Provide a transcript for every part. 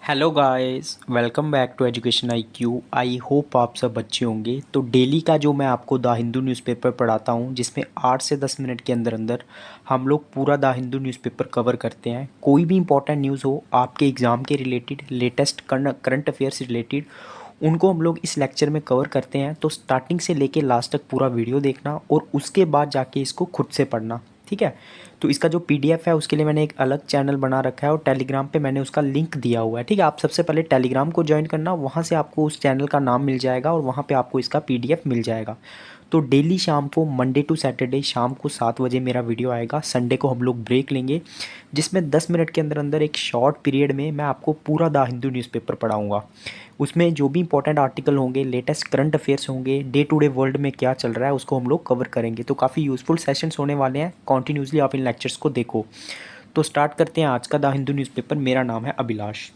Hello guys, welcome back to education IQ। I hope आप सब अच्छे होंगे। तो डेली का जो मैं आपको द हिंदू न्यूज़पेपर पढ़ाता हूँ, जिसमें 8 से 10 मिनट के अंदर अंदर हम लोग पूरा द हिंदू न्यूज़पेपर कवर करते हैं। कोई भी इंपॉर्टेंट न्यूज़ हो आपके एग्ज़ाम के रिलेटेड, लेटेस्ट करंट अफेयर से रिलेटेड, उनको हम लोग इस लेक्चर में कवर करते हैं। तो स्टार्टिंग से लेके लास्ट तक पूरा वीडियो देखना और उसके बाद जाके इसको खुद से पढ़ना, ठीक है। तो इसका जो PDF है उसके लिए मैंने एक अलग चैनल बना रखा है और टेलीग्राम पे मैंने उसका लिंक दिया हुआ है, ठीक है। आप सबसे पहले टेलीग्राम को ज्वाइन करना, वहाँ से आपको उस चैनल का नाम मिल जाएगा और वहाँ पे आपको इसका PDF मिल जाएगा। तो डेली शाम को मंडे टू सैटरडे शाम को 7 बजे मेरा वीडियो आएगा। संडे को हम लोग ब्रेक लेंगे, जिसमें 10 मिनट के अंदर अंदर एक शॉर्ट पीरियड में मैं आपको पूरा द हिंदू न्यूज़पेपर पढ़ाऊँगा। उसमें जो भी इंपॉर्टेंट आर्टिकल होंगे, लेटेस्ट करंट अफेयर्स होंगे, डे टू डे वर्ल्ड में क्या चल रहा है, उसको हम लोग कवर करेंगे। तो काफ़ी यूज़फुल सेशंस होने वाले हैं। कॉन्टीन्यूसली आप इन लेक्चर्स को देखो। तो स्टार्ट करते हैं आज का द हिंदू न्यूज़पेपर। मेरा नाम है अभिलाष।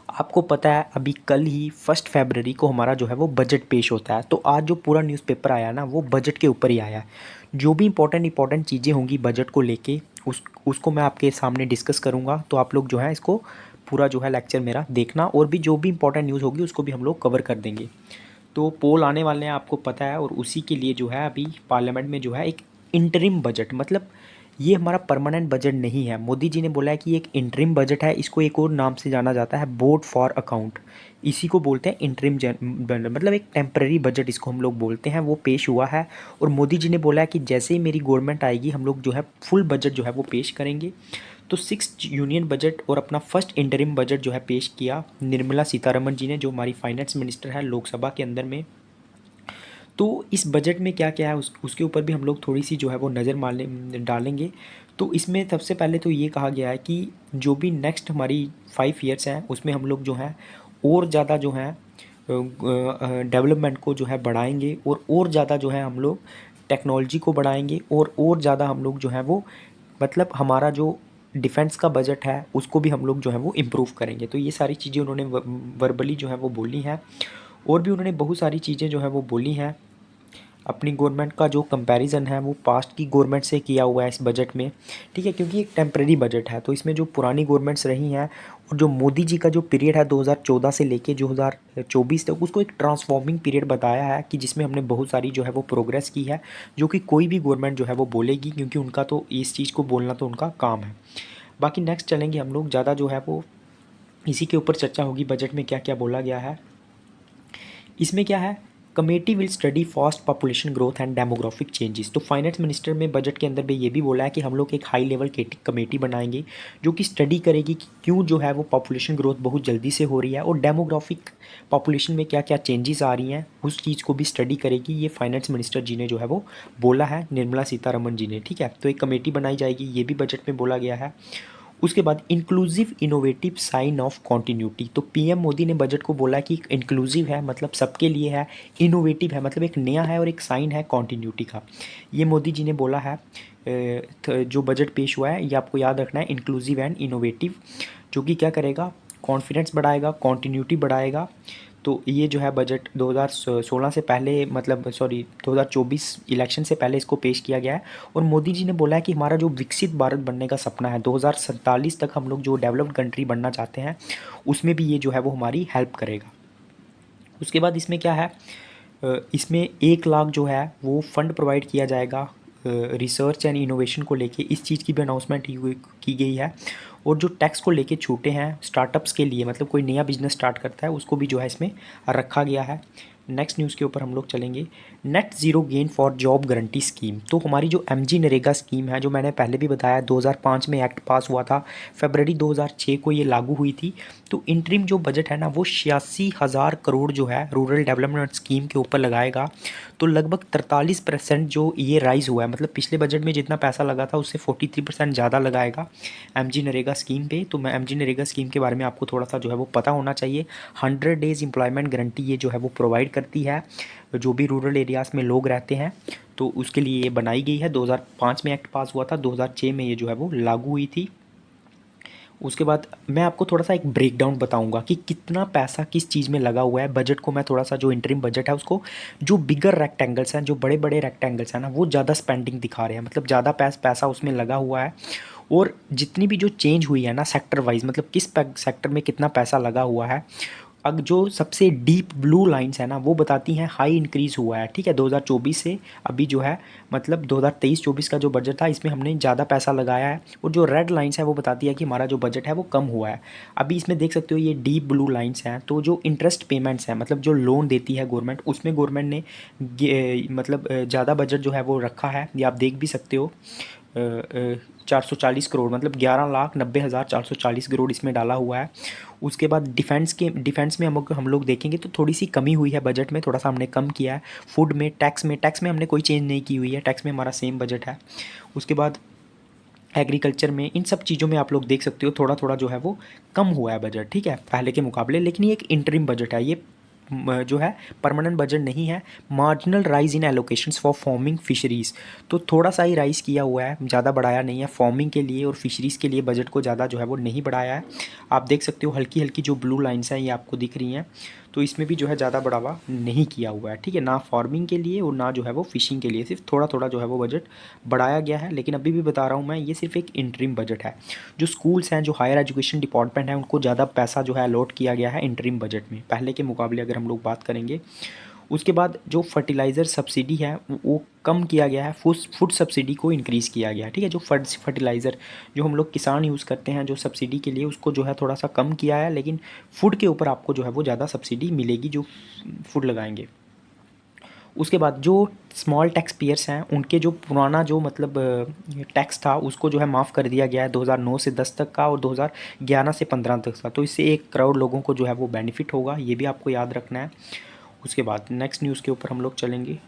आपको पता है अभी कल ही 1 फरवरी को हमारा जो है वो बजट पेश होता है। तो आज जो पूरा न्यूज़पेपर आया ना, वो बजट के ऊपर ही आया है। जो भी इंपॉर्टेंट चीज़ें होंगी बजट को लेके, उसको मैं आपके सामने डिस्कस करूँगा। तो आप लोग जो है इसको पूरा जो है लेक्चर मेरा देखना, और भी जो भी इंपॉर्टेंट न्यूज़ होगी उसको भी हम लोग कवर कर देंगे। तो पोल आने वाले हैं, आपको पता है, और उसी के लिए जो है अभी पार्लियामेंट में जो है एक इंटरिम बजट, मतलब ये हमारा परमानेंट बजट नहीं है। मोदी जी ने बोला है कि एक इंटरिम बजट है। इसको एक और नाम से जाना जाता है, बोर्ड फॉर अकाउंट। इसी को बोलते हैं इंटरिम मतलब एक टेम्पररी बजट इसको हम लोग बोलते हैं। वो पेश हुआ है और मोदी जी ने बोला है कि जैसे ही मेरी गवर्नमेंट आएगी हम लोग जो है फुल बजट जो है वो पेश करेंगे। तो 6th यूनियन बजट और अपना फर्स्ट इंटरिम बजट जो है पेश किया निर्मला सीतारमण जी ने, जो हमारी फाइनेंस मिनिस्टर है लोकसभा के अंदर में। तो इस बजट में क्या क्या है उसके ऊपर भी हम लोग थोड़ी सी जो है वो नज़र मारने डालेंगे। तो इसमें सबसे पहले तो ये कहा गया है कि जो भी नेक्स्ट हमारी 5 ईयर्स हैं उसमें हम लोग जो है और ज़्यादा जो है डेवलपमेंट को जो है बढ़ाएंगे, और ज़्यादा जो है हम लोग टेक्नोलॉजी को बढ़ाएंगे, और ज़्यादा हम लोग जो है वो, मतलब हमारा जो डिफेंस का बजट है उसको भी हम लोग जो है वो इम्प्रूव करेंगे। तो ये सारी चीज़ें उन्होंने वर्बली जो है वो बोली हैं। और भी उन्होंने बहुत सारी चीज़ें जो है वो बोली हैं। अपनी गवर्नमेंट का जो कंपैरिजन है वो पास्ट की गवर्नमेंट से किया हुआ है इस बजट में, ठीक है। क्योंकि एक टेम्परेरी बजट है, तो इसमें जो पुरानी गवर्नमेंट्स रही हैं और जो मोदी जी का जो पीरियड है 2014 से लेके 2024 तक, उसको एक ट्रांसफॉर्मिंग पीरियड बताया है कि जिसमें हमने बहुत सारी जो है वो प्रोग्रेस की है, जो कि कोई भी गवर्नमेंट जो है वो बोलेगी, क्योंकि उनका तो इस चीज़ को बोलना तो उनका काम है। बाकी नेक्स्ट चलेंगे हम लोग, ज़्यादा जो है वो इसी के ऊपर चर्चा होगी, बजट में क्या क्या बोला गया है। इसमें क्या है, committee will study fast population growth and demographic changes. तो फाइनेंस मिनिस्टर में बजट के अंदर भी ये भी बोला है कि हम लोग एक हाई लेवल कमेटी बनाएंगे जो कि स्टडी करेगी कि क्यों जो है वो पॉपुलेशन ग्रोथ बहुत जल्दी से हो रही है, और डेमोग्राफिक पॉपुलेशन में क्या क्या चेंजेस आ रही हैं उस चीज़ को भी स्टडी करेगी। ये फाइनेंस मिनिस्टर जी ने जो है वो बोला है, निर्मला सीतारमण जी ने, ठीक है। तो एक कमेटी बनाई जाएगी, ये भी बजट में बोला गया है। उसके बाद inclusive innovative sign of continuity. तो PM मोदी ने बजट को बोला कि इंक्लूसिव है, मतलब सबके लिए है, इनोवेटिव है, मतलब एक नया है, और एक साइन है कॉन्टीन्यूटी का। ये मोदी जी ने बोला है। जो बजट पेश हुआ है ये आपको याद रखना है, इंक्लूसिव एंड इनोवेटिव, जो कि क्या करेगा, कॉन्फिडेंस बढ़ाएगा, कॉन्टीन्यूटी बढ़ाएगा। तो ये जो है बजट 2016 से पहले, मतलब सॉरी 2024 इलेक्शन से पहले इसको पेश किया गया है। और मोदी जी ने बोला है कि हमारा जो विकसित भारत बनने का सपना है, 2047 तक हम लोग जो डेवलप्ड कंट्री बनना चाहते हैं, उसमें भी ये जो है वो हमारी हेल्प करेगा। उसके बाद इसमें क्या है, इसमें 1 लाख जो है वो फंड प्रोवाइड किया जाएगा रिसर्च एंड इनोवेशन को लेके। इस चीज़ की भी अनाउंसमेंट की गई है। और जो टैक्स को लेके छूटे हैं स्टार्टअप्स के लिए, मतलब कोई नया बिजनेस स्टार्ट करता है उसको भी जो है इसमें रखा गया है। नेक्स्ट न्यूज़ के ऊपर हम लोग चलेंगे, net zero gain for job guarantee scheme. तो हमारी जो MG नरेगा स्कीम है, जो मैंने पहले भी बताया, 2005 में एक्ट पास हुआ था, फरवरी 2006 को ये लागू हुई थी। तो इंटरिम जो बजट है ना, वो 86,000 करोड़ जो है रूरल डेवलपमेंट स्कीम के ऊपर लगाएगा। तो लगभग 43% जो ये राइज़ हुआ है, मतलब पिछले बजट में जितना पैसा लगा था उससे 43% ज़्यादा लगाएगा MG नरेगा स्कीम पे। तो मैं MG नरेगा स्कीम के बारे में आपको थोड़ा सा जो है वो पता होना चाहिए। 100 डेज़ एम्प्लॉयमेंट गारंटी ये जो है वो प्रोवाइड करती है जो भी रूरल एरियाज़ में लोग रहते हैं। तो उसके लिए ये बनाई गई है। 2005 में एक्ट पास हुआ था, 2006 में ये जो है वो लागू हुई थी। उसके बाद मैं आपको थोड़ा सा एक ब्रेकडाउन बताऊंगा कि कितना पैसा किस चीज़ में लगा हुआ है। बजट को मैं थोड़ा सा, जो इंटरिम बजट है उसको, जो बिगर रेक्टेंगल्स हैं, जो बड़े बड़े रेक्टेंगल्स हैं ना, वो ज़्यादा स्पेंडिंग दिखा रहे हैं, मतलब ज़्यादा पैसा उसमें लगा हुआ है। और जितनी भी जो चेंज हुई है ना सेक्टर वाइज, मतलब किस सेक्टर में कितना पैसा लगा हुआ है, अब जो सबसे डीप ब्लू लाइंस है ना वो बताती हैं हाई इंक्रीज़ हुआ है, ठीक है, 2024 से अभी जो है, मतलब 2023-24 का जो बजट था इसमें हमने ज़्यादा पैसा लगाया है। और जो रेड लाइंस है वो बताती है कि हमारा जो बजट है वो कम हुआ है। अभी इसमें देख सकते हो ये डीप ब्लू लाइंस हैं, तो जो इंटरेस्ट पेमेंट्स हैं, मतलब जो लोन देती है गवर्नमेंट, उसमें गवर्नमेंट ने मतलब ज़्यादा बजट जो है वो रखा है, ये आप देख भी सकते हो। 440 करोड़, मतलब 11,90,440 करोड़ इसमें डाला हुआ है। उसके बाद डिफेंस में हम लोग देखेंगे तो थोड़ी सी कमी हुई है बजट में, थोड़ा सा हमने कम किया है। फूड में, टैक्स में हमने कोई चेंज नहीं की हुई है, टैक्स में हमारा सेम बजट है। उसके बाद एग्रीकल्चर में, इन सब चीज़ों में आप लोग देख सकते हो थोड़ा थोड़ा जो है वो कम हुआ है बजट, ठीक है, पहले के मुकाबले। लेकिन ये एक इंटरिम बजट है, ये जो है परमानेंट बजट नहीं है। Marginal rise in allocations for farming fisheries, तो थोड़ा सा ही राइज़ किया हुआ है, ज़्यादा बढ़ाया नहीं है। फार्मिंग के लिए और फिशरीज़ के लिए बजट को ज़्यादा जो है वो नहीं बढ़ाया है। आप देख सकते हो हल्की हल्की जो ब्लू लाइन्स हैं ये आपको दिख रही हैं, तो इसमें भी जो है ज़्यादा बढ़ावा नहीं किया हुआ है, ठीक है, ना फार्मिंग के लिए और ना जो है वो फिशिंग के लिए, सिर्फ थोड़ा थोड़ा जो है वो बजट बढ़ाया गया है। लेकिन अभी भी बता रहा हूँ मैं, ये सिर्फ एक इंटरिम बजट है। जो स्कूल्स हैं, जो हायर एजुकेशन डिपार्टमेंट है, उनको ज़्यादा पैसा जो है अलॉट किया गया है इंटरिम बजट में, पहले के मुकाबले अगर हम लोग बात करेंगे। उसके बाद जो फर्टिलाइज़र सब्सिडी है वो कम किया गया है, फूड सब्सिडी को इंक्रीज़ किया गया है, ठीक है। जो फर्टिलाइज़र जो हम लोग किसान यूज़ करते हैं जो सब्सिडी के लिए, उसको जो है थोड़ा सा कम किया है, लेकिन फूड के ऊपर आपको जो है वो ज़्यादा सब्सिडी मिलेगी जो फूड लगाएंगे। उसके बाद जो स्मॉल टैक्स पेयर्स हैं उनके जो पुराना जो मतलब टैक्स था उसको जो है माफ़ कर दिया गया है, 2009 से 10 तक का और 2011 से 15 तक का, तो इससे 1 करोड़ लोगों को जो है वो बेनिफिट होगा, ये भी आपको याद रखना है। उसके बाद नेक्स्ट न्यूज़ के ऊपर हम लोग चलेंगे।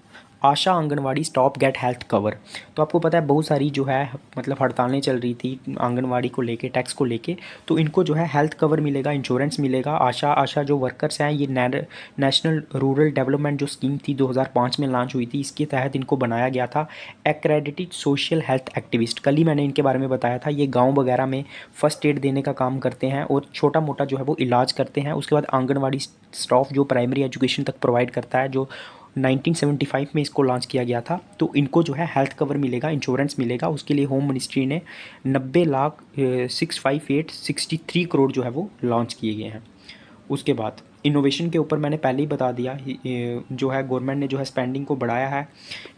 ASHA anganwadi stop get health cover, तो आपको पता है बहुत सारी जो है मतलब हड़तालें चल रही थी आंगनवाड़ी को लेके, टैक्स को लेके, तो इनको जो है हेल्थ कवर मिलेगा, इंश्योरेंस मिलेगा। आशा आशा जो वर्कर्स हैं, ये नेशनल रूरल डेवलपमेंट जो स्कीम थी 2005 में लॉन्च हुई थी, इसके तहत इनको बनाया गया था एक्रेडिटेड सोशल हेल्थ एक्टिविस्ट। कल ही मैंने इनके बारे में बताया था, ये गाँव वगैरह में फर्स्ट एड देने का काम करते हैं और छोटा मोटा जो है वो इलाज करते हैं। उसके बाद आंगनवाड़ी स्टाफ जो प्राइमरी एजुकेशन तक प्रोवाइड करता है, जो 1975 में इसको लॉन्च किया गया था, तो इनको जो है हेल्थ कवर मिलेगा, इंश्योरेंस मिलेगा। उसके लिए होम मिनिस्ट्री ने 90,658,63 करोड़ जो है वो लॉन्च किए गए हैं। उसके बाद इनोवेशन के ऊपर मैंने पहले ही बता दिया, जो है गवर्नमेंट ने जो है स्पेंडिंग को बढ़ाया है,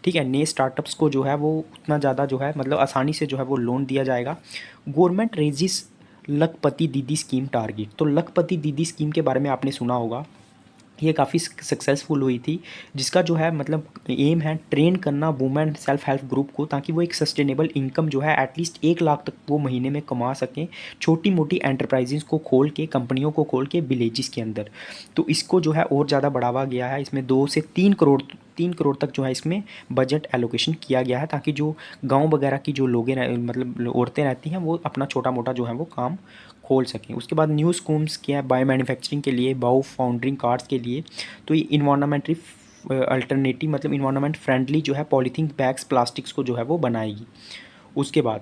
ठीक है। नए स्टार्टअप्स को जो है वो उतना ज़्यादा जो है मतलब आसानी से जो है वो लोन दिया जाएगा। गवर्नमेंट रेजिस लखपति दीदी स्कीम टारगेट, तो लखपति दीदी स्कीम के बारे में आपने सुना होगा, ये काफ़ी सक्सेसफुल हुई थी, जिसका जो है मतलब एम है ट्रेन करना वुमेन सेल्फ हेल्प ग्रुप को, ताकि वो एक सस्टेनेबल इनकम जो है एटलीस्ट 1 लाख तक वो महीने में कमा सकें, छोटी मोटी एंटरप्राइजेज़ को खोल के, कंपनियों को खोल के विलेजेस के अंदर। तो इसको जो है और ज़्यादा बढ़ावा गया है, इसमें 2 से 3 करोड़ तक जो है इसमें बजट एलोकेशन किया गया है, ताकि जो गांव वगैरह की जो लोगें मतलब औरतें रहती हैं वो अपना छोटा मोटा जो है वो काम खोल सकें। उसके बाद न्यू स्कीम्स क्या है, बायो मैन्युफैक्चरिंग के लिए, बायो फाउंड्रिंग कार्ड्स के लिए, तो ये इन्वायरमेंटली अल्टरनेटिव मतलब इन्वायरमेंट फ्रेंडली जो है पॉलीथीन बैग्स प्लास्टिक्स को जो है वो बनाएगी। उसके बाद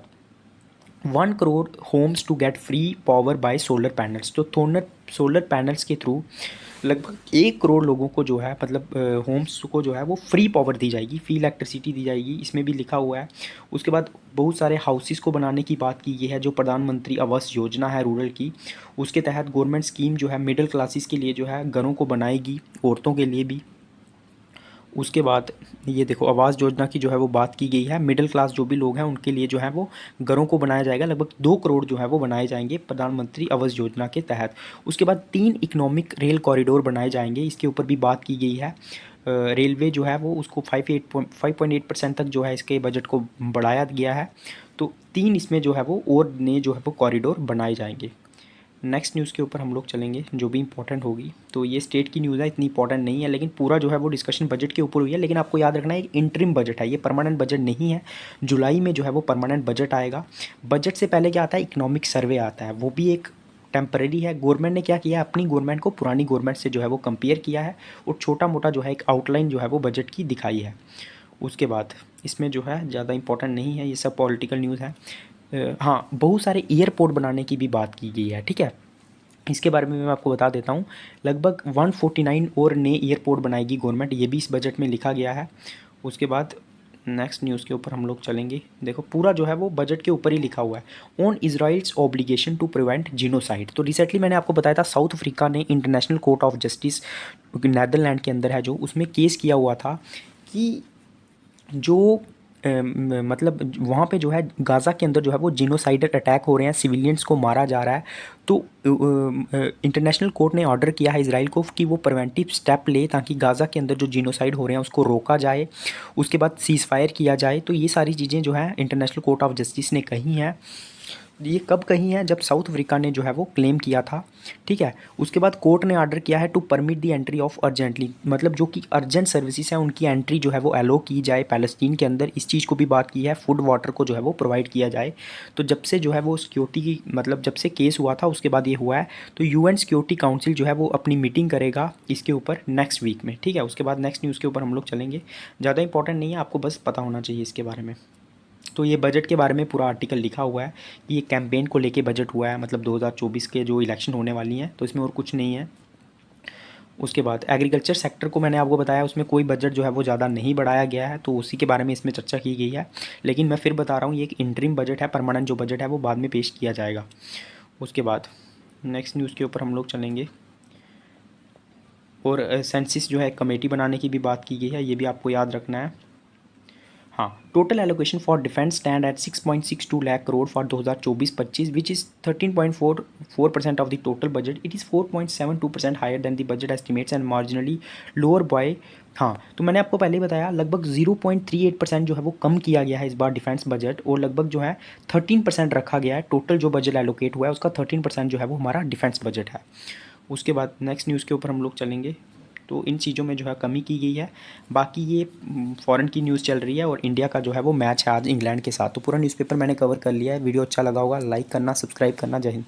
1 crore homes to get free power by solar panels, तो सोलर पैनल्स के थ्रू लगभग 1 करोड़ लोगों को जो है मतलब होम्स को जो है वो फ्री पावर दी जाएगी, फ्री इलेक्ट्रिसिटी दी जाएगी, इसमें भी लिखा हुआ है। उसके बाद बहुत सारे हाउसेस को बनाने की बात की गई है, जो प्रधानमंत्री आवास योजना है रूरल की, उसके तहत गवर्नमेंट स्कीम जो है मिडिल क्लासेस के लिए जो है घरों को बनाएगी, औरतों के लिए भी। उसके बाद ये देखो आवास योजना की जो है वो बात की गई है, मिडिल क्लास जो भी लोग हैं उनके लिए जो है वो घरों को बनाया जाएगा, लगभग 2 करोड़ जो है वो बनाए जाएंगे प्रधानमंत्री आवास योजना के तहत। उसके बाद 3 इकोनॉमिक रेल कॉरिडोर बनाए जाएंगे, इसके ऊपर भी बात की गई है। रेलवे जो है वो उसको 5.8% तक जो है इसके बजट को बढ़ाया गया है, तो 3 इसमें जो है वो और नए जो है वो कॉरिडोर बनाए जाएंगे। नेक्स्ट न्यूज़ के ऊपर हम लोग चलेंगे जो भी इंपॉर्टेंट होगी, तो ये स्टेट की न्यूज़ है, इतनी इंपॉर्टेंट नहीं है, लेकिन पूरा जो है वो डिस्कशन बजट के ऊपर हुई है। लेकिन आपको याद रखना है इंटरिम बजट है, ये परमानेंट बजट नहीं है। जुलाई में जो है वो परमानेंट बजट आएगा। बजट से पहले क्या आता है, इकोनॉमिक सर्वे आता है, वो भी एक टेम्परेरी है। गवर्नमेंट ने क्या किया है, अपनी गवर्नमेंट को पुरानी गवर्नमेंट से जो है वो कंपेयर किया है और छोटा मोटा जो है एक आउटलाइन जो है वो बजट की दिखाई है। उसके बाद इसमें जो है ज़्यादा इंपॉर्टेंट नहीं है, ये सब पॉलिटिकल न्यूज़ है। हाँ, बहुत सारे एयरपोर्ट बनाने की भी बात की गई है, ठीक है, इसके बारे में मैं आपको बता देता हूँ। लगभग 149 और नए एयरपोर्ट बनाएगी गवर्नमेंट, ये भी इस बजट में लिखा गया है। उसके बाद नेक्स्ट न्यूज़ के ऊपर हम लोग चलेंगे। देखो पूरा जो है वो बजट के ऊपर ही लिखा हुआ है, on Israel's obligation to prevent genocide. तो रिसेंटली मैंने आपको बताया था साउथ अफ्रीका ने International Court of Justice Netherlands के अंदर है जो, उसमें केस किया हुआ था कि जो मतलब वहाँ पे जो है गाज़ा के अंदर जो है वो जीनोसाइडल अटैक हो रहे हैं, सिविलियंस को मारा जा रहा है। तो इंटरनेशनल कोर्ट ने ऑर्डर किया है इसराइल को कि वो प्रिवेंटिव स्टेप ले ताकि गाज़ा के अंदर जो जीनोसाइड हो रहे हैं उसको रोका जाए, उसके बाद सीज़ फायर किया जाए। तो ये सारी चीज़ें जो है इंटरनेशनल कोर्ट ऑफ जस्टिस ने कही हैं। ये कब कही है? जब साउथ अफ्रीका ने जो है वो क्लेम किया था, ठीक है। उसके बाद कोर्ट ने ऑर्डर किया है to permit the entry of urgently, मतलब जो कि अर्जेंट सर्विसेज हैं उनकी एंट्री जो है वो एलो की जाए पैलेस्टीन के अंदर। इस चीज़ को भी बात की है, फूड वाटर को जो है वो प्रोवाइड किया जाए। तो जब से जो है वो सिक्योरिटी की, मतलब जब से केस हुआ था उसके बाद ये हुआ है। तो यूएन सिक्योरिटी काउंसिल जो है वो अपनी मीटिंग करेगा इसके ऊपर नेक्स्ट वीक में, ठीक है। उसके बाद नेक्स्ट न्यूज़ के ऊपर हम लोग चलेंगे। ज़्यादा इंपॉर्टेंट नहीं है, आपको बस पता होना चाहिए इसके बारे में। तो ये बजट के बारे में पूरा आर्टिकल लिखा हुआ है कि ये कैंपेन को लेके बजट हुआ है, मतलब 2024 के जो इलेक्शन होने वाली हैं, तो इसमें और कुछ नहीं है। उसके बाद एग्रीकल्चर सेक्टर को मैंने आपको बताया, उसमें कोई बजट जो है वो ज़्यादा नहीं बढ़ाया गया है, तो उसी के बारे में इसमें चर्चा की गई है। लेकिन मैं फिर बता रहा हूँ ये एक इंटरिम बजट है, परमानेंट जो बजट है वो बाद में पेश किया जाएगा। उसके बाद नेक्स्ट न्यूज़ के ऊपर हम लोग चलेंगे। और सेंसिस जो है कमेटी बनाने की भी बात की गई है, ये भी आपको याद रखना है। हाँ, total allocation for defence stand at 6.62 lakh crore for 2024-25 which is 13.44% of the total budget. It is 4.72% higher than the budget estimates and marginally lower by. हाँ, तो मैंने आपको पहले ही बताया लगभग 0.38% जो है वो कम किया गया है इस बार डिफेंस बजट, और लगभग जो है 13% रखा गया है। टोटल जो बजट एलोकेट हुआ है उसका 13% जो है वो हमारा डिफेंस बजट है। उसके बाद नेक्स्ट न्यूज़ के ऊपर हम लोग चलेंगे। तो इन चीज़ों में जो है कमी की गई है। बाकी ये फॉरेन की न्यूज़ चल रही है और इंडिया का जो है वो मैच है आज इंग्लैंड के साथ। तो पूरा न्यूज़पेपर मैंने कवर कर लिया है। वीडियो अच्छा लगा होगा लाइक करना, सब्सक्राइब करना। जय हिंद।